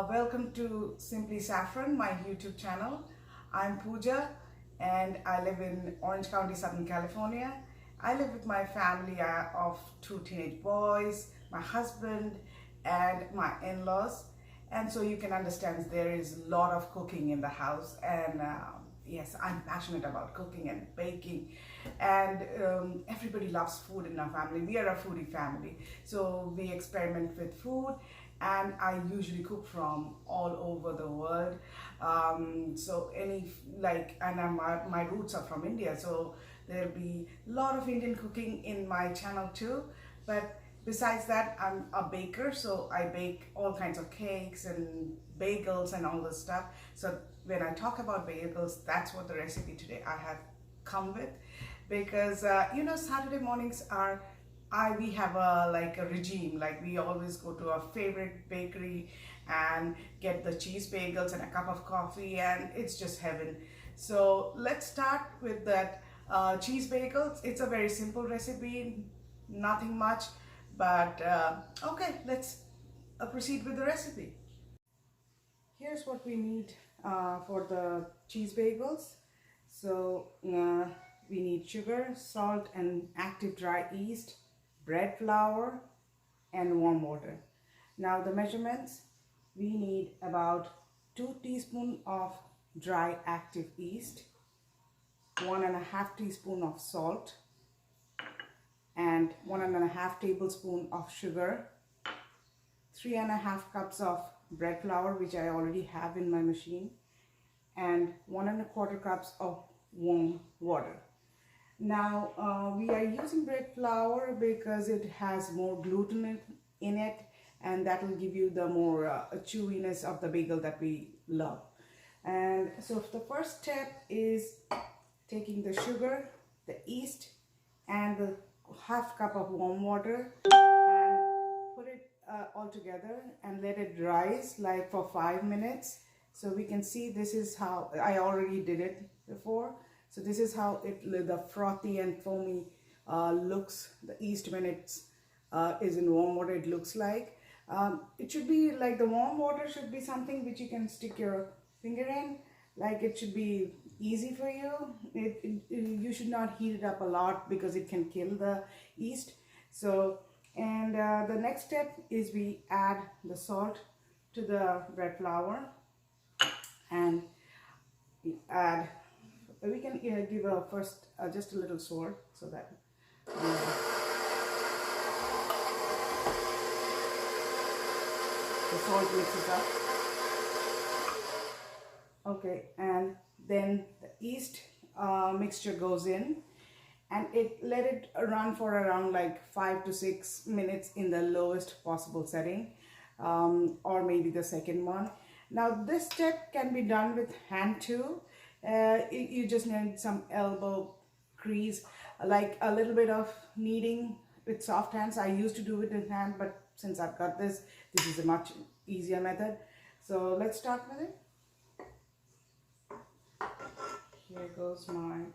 Welcome to Simply Saffron, my YouTube channel. I'm Puja and I live in Orange County, Southern California. I live with my family of 2 teenage boys, my husband and my in-laws. And so you can understand there is a lot of cooking in the house, and yes, I'm passionate about cooking and baking, and everybody loves food in our family. We are a foodie family, so we experiment with food, and I usually cook from all over the world. My roots are from India, so there'll be a lot of Indian cooking in my channel too. But besides that, I'm a baker, so I bake all kinds of cakes and bagels and all this stuff. So when I talk about bagels, that's what the recipe today I have come with, because Saturday mornings are we have a regime. Like, we always go to our favorite bakery and get the cheese bagels and a cup of coffee, and it's just heaven. So let's start with that cheese bagels. It's a very simple recipe, nothing much, but okay, let's proceed with the recipe. Here's what we need for the cheese bagels. So we need sugar, salt, and active dry yeast, bread flour, and warm water. Now the measurements: we need about 2 teaspoons of dry active yeast, 1.5 teaspoons of salt, and 1.5 tablespoons of sugar, 3.5 cups of bread flour, which I already have in my machine, and 1.25 cups of warm water. Now we are using bread flour because it has more gluten in it, and that will give you the more chewiness of the bagel that we love. And so the first step is taking the sugar, the yeast, and the half cup of warm water, and put it all together and let it rise like for 5 minutes. So we can see, this is how I already did it before. So this is how the frothy and foamy looks. The yeast, when it's is in warm water, it looks like. It should be like, the warm water should be something which you can stick your finger in. Like, it should be easy for you. You should not heat it up a lot because it can kill the yeast. So, and the next step is we add the salt to the bread flour, and we can give a first just a little salt, so that the salt mixes up. Okay, and then the yeast mixture goes in, and let it run for around like 5 to 6 minutes in the lowest possible setting, or maybe the second one. Now this step can be done with hand too. You just need some elbow grease, like a little bit of kneading with soft hands. I used to do it in hand, but since I've got this is a much easier method. So let's start with it. Here goes my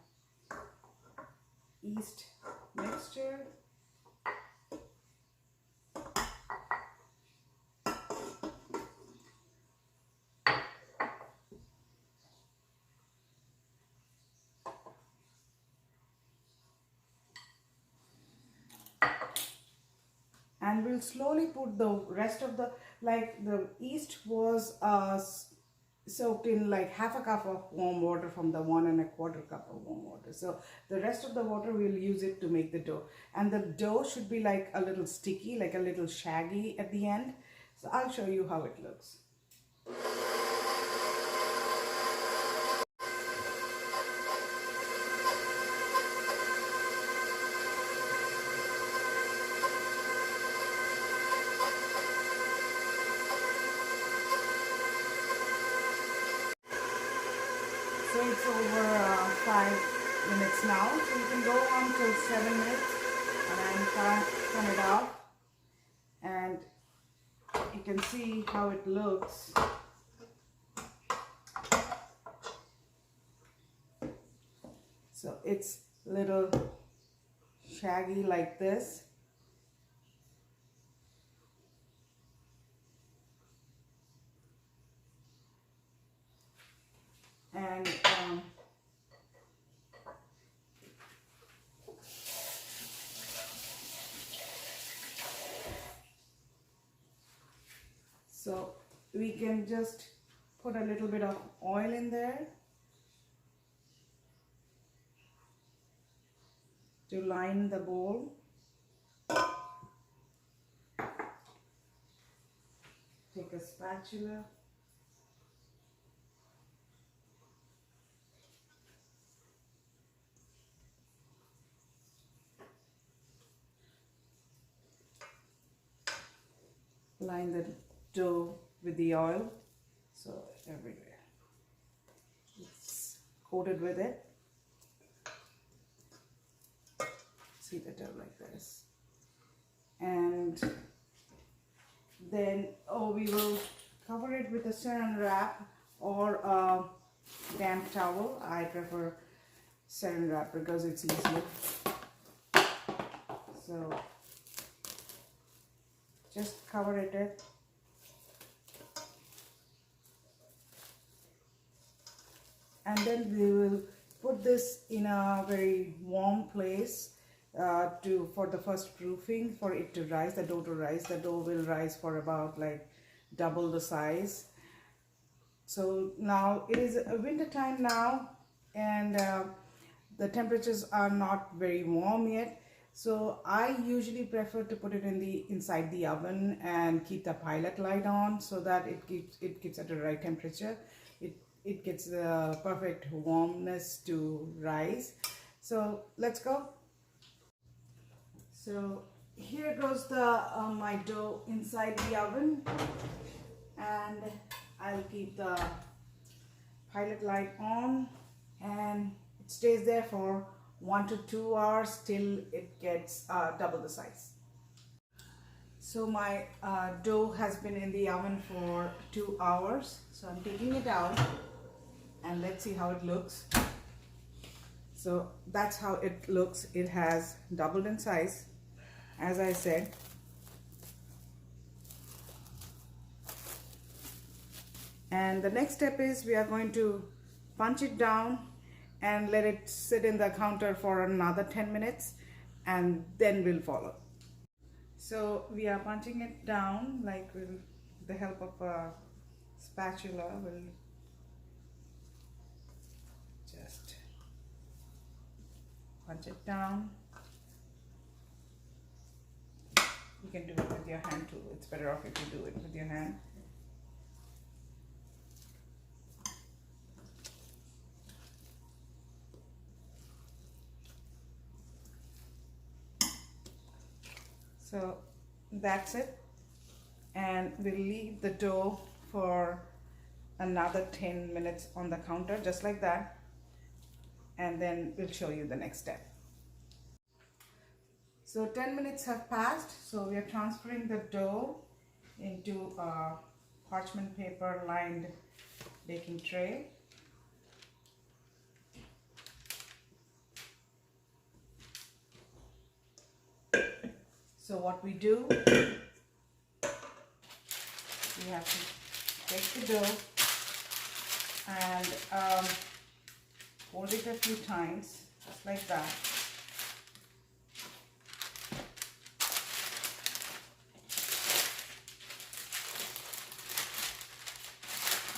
yeast mixture. And we'll slowly put the rest of the yeast was soaked in like half a cup of warm water from the 1.25 cup of warm water. So the rest of the water, we'll use it to make the dough. And the dough should be like a little sticky, like a little shaggy at the end. So I'll show you how it looks. So it's over 5 minutes now, so you can go on till 7 minutes, and then turn it off, and you can see how it looks. So it's little shaggy like this. And so we can just put a little bit of oil in there to line the bowl. Take a spatula. Line the dough with the oil, so everywhere it's coated with it. See the dough like this, and then we will cover it with a saran wrap or a damp towel. I prefer saran wrap because it's easier. So just cover it. And then we will put this in a very warm place for the first proofing, for it to rise, the dough to rise. The dough will rise for about like double the size. So now it is a winter time now, and the temperatures are not very warm yet. So I usually prefer to put it inside the oven and keep the pilot light on, so that it keeps at the right temperature. It gets the perfect warmness to rise. So let's go. So here goes the my dough inside the oven, and I'll keep the pilot light on, and it stays there for 1 to 2 hours till it gets double the size. So my dough has been in the oven for 2 hours, so I'm taking it out and let's see how it looks. So that's how it looks. It has doubled in size, as I said. And the next step is we are going to punch it down and let it sit in the counter for another 10 minutes, and then we'll follow. So we are punching it down, like with the help of a spatula. We'll just punch it down. You can do it with your hand too. It's better off if you do it with your hand. So that's it, and we'll leave the dough for another 10 minutes on the counter, just like that, and then we'll show you the next step. So 10 minutes have passed, so we are transferring the dough into a parchment paper lined baking tray. So what we do, we have to take the dough and hold it a few times, just like that.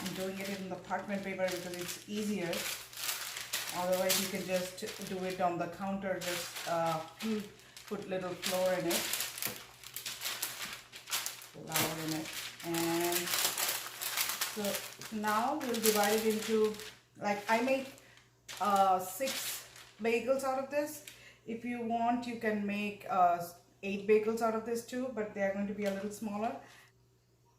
I'm doing it in the parchment paper because it's easier. Otherwise you can just do it on the counter, just put little flour in it, and so now we'll divide it into, like, I make 6 bagels out of this. If you want, you can make 8 bagels out of this too, but they are going to be a little smaller.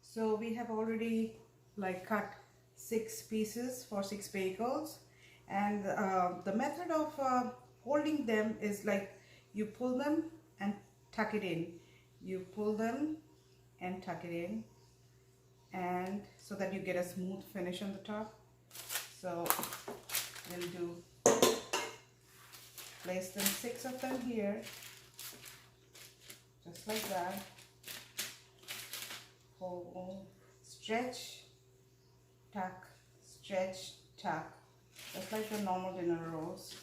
So we have already like cut 6 pieces for 6 bagels, and the method of holding them is like you pull them and tuck it in. You pull them and tuck it in, and so that you get a smooth finish on the top. So we'll place them 6 of them here, just like that. Pull, stretch, tuck, stretch, tuck, just like the normal dinner rolls.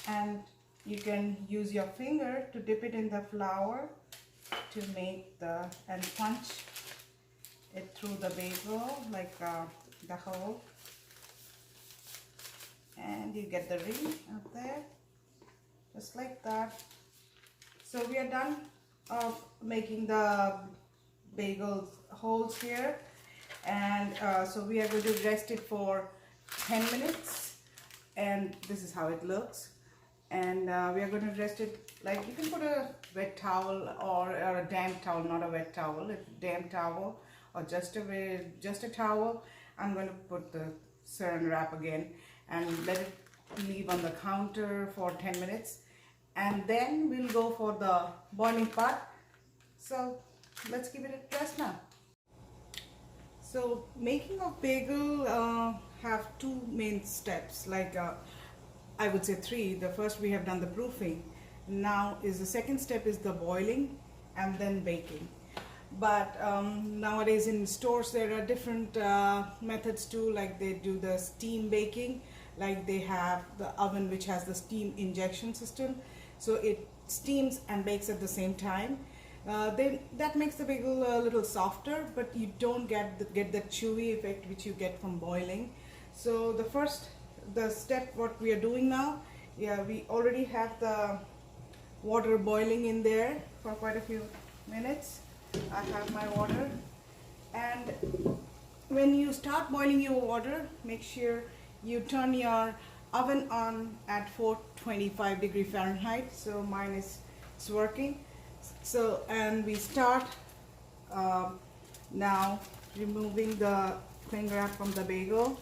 And you can use your finger to dip it in the flour to make and punch it through the bagel, like the hole, and you get the ring up there, just like that. So we are done of making the bagel holes here, and so we are going to rest it for 10 minutes, and this is how it looks. And we are going to rest it, like you can put a wet towel or a damp towel, not a wet towel, a damp towel, or just a towel. I'm going to put the saran wrap again and let it leave on the counter for 10 minutes, and then we'll go for the boiling part. So let's give it a rest now. So making a bagel have two main steps, like I would say three. The first, we have done the proofing. Now is the second step is the boiling and then baking. But nowadays in stores there are different methods too, like they do the steam baking, like they have the oven which has the steam injection system, so it steams and bakes at the same time. That makes the bagel a little softer, but you don't get the chewy effect which you get from boiling. So the step what we are doing now, yeah, we already have the water boiling in there for quite a few minutes. I have my water, and when you start boiling your water, make sure you turn your oven on at 425 Fahrenheit. So mine is working. So, and we start now removing the cling wrap from the bagel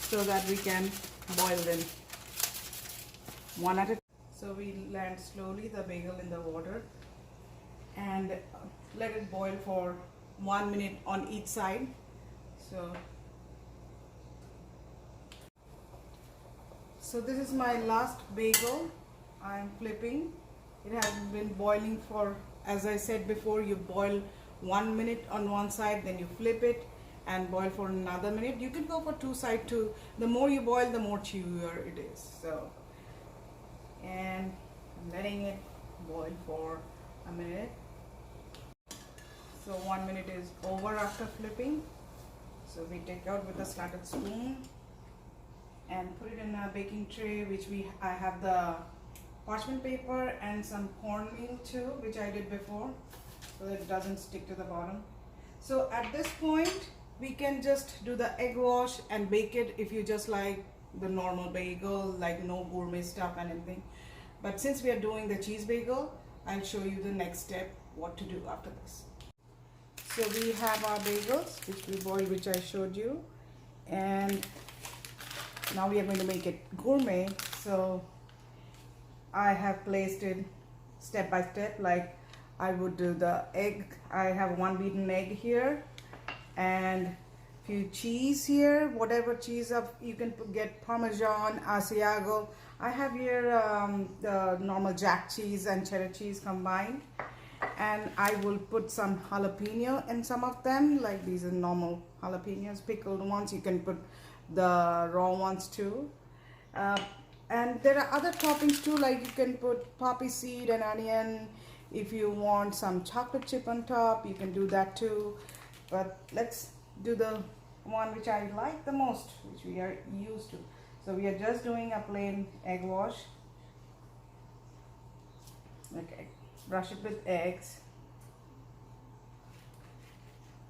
so that we can boil them one at a time. So we land slowly the bagel in the water and let it boil for 1 minute on each side. So this is my last bagel. I'm flipping. It has been boiling for, as I said before, you boil 1 minute on one side, then you flip it and boil for another minute. You can go for two sides too. The more you boil, the more chewier it is. So, and I'm letting it boil for a minute. So 1 minute is over after flipping. So we take out with a slanted spoon and put it in a baking tray, which I have the parchment paper and some cornmeal too, which I did before, so that it doesn't stick to the bottom. So at this point, we can just do the egg wash and bake it if you just like the normal bagel, like no gourmet stuff and anything. But since we are doing the cheese bagel, I'll show you the next step, what to do after this. So we have our bagels, which we boiled, which I showed you, and now we are going to make it gourmet. So I have placed it step by step, like I would do the egg. I have one beaten egg here and few cheese here, whatever cheese you can get, Parmesan, Asiago. I have here the normal jack cheese and cheddar cheese combined, and I will put some jalapeno in some of them, like these are normal jalapenos, pickled ones. You can put the raw ones too. And there are other toppings too, like you can put poppy seed and onion. If you want some chocolate chip on top, you can do that too. But let's do the one which I like the most, which we are used to. So we are just doing a plain egg wash. Okay, brush it with eggs.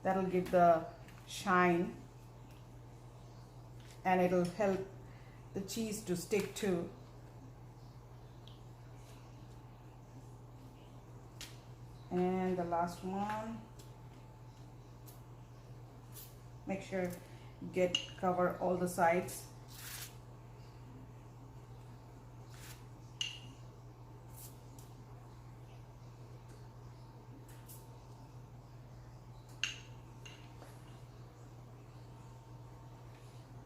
That'll give the shine, and it'll help the cheese to stick too. And the last one, make sure cover all the sides.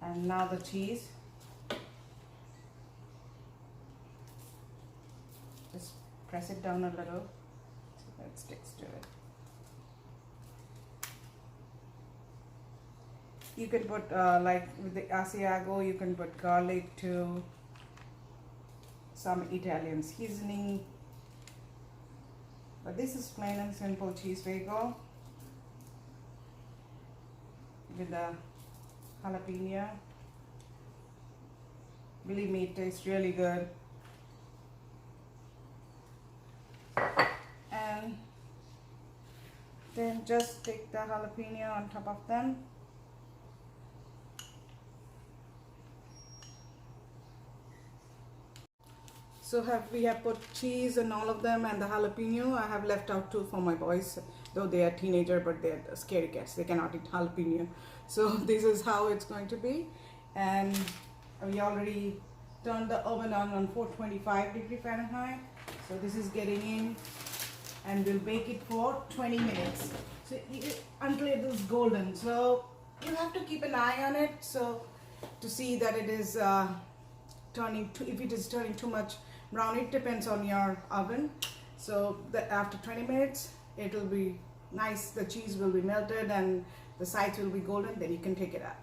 And now the cheese. Just press it down a little so that it sticks to it. You can put like with the Asiago, you can put garlic too, some Italian seasoning. But this is plain and simple cheese bagel with the jalapeno. Believe me, it tastes really good. And then just stick the jalapeno on top of them. So we have put cheese and all of them and the jalapeno. I have left out two for my boys, though they are teenager, but they're scaredy cats. They cannot eat jalapeno. So this is how it's going to be. And we already turned the oven on 425 Fahrenheit. So this is getting in, and we'll bake it for 20 minutes. So until it is golden. So you have to keep an eye on it, so to see that it is turning. If it is turning too much brown, it depends on your oven. So that after 20 minutes, it will be nice. The cheese will be melted and the sides will be golden. Then you can take it out.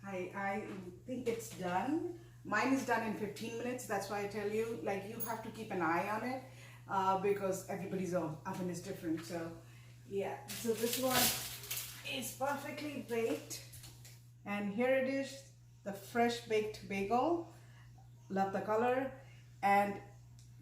I think it's done. Mine is done in 15 minutes. That's why I tell you, like, you have to keep an eye on it because everybody's oven is different. So yeah, so this one is perfectly baked, and here it is, the fresh baked bagel. Love the color. And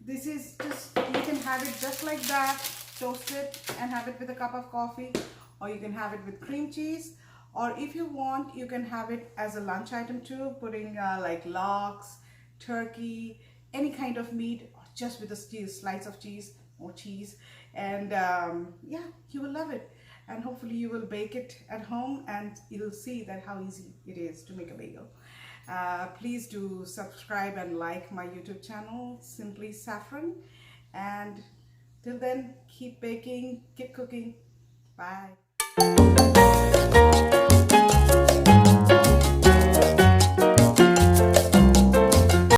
this is just, you can have it just like that, toast it and have it with a cup of coffee, or you can have it with cream cheese. Or if you want, you can have it as a lunch item too, putting like lox, turkey, any kind of meat, or just with a slice of cheese or cheese. And yeah, you will love it. And hopefully you will bake it at home, and you'll see that how easy it is to make a bagel. Please do subscribe and like my YouTube channel, Simply Saffron. And till then, keep baking, keep cooking. Bye.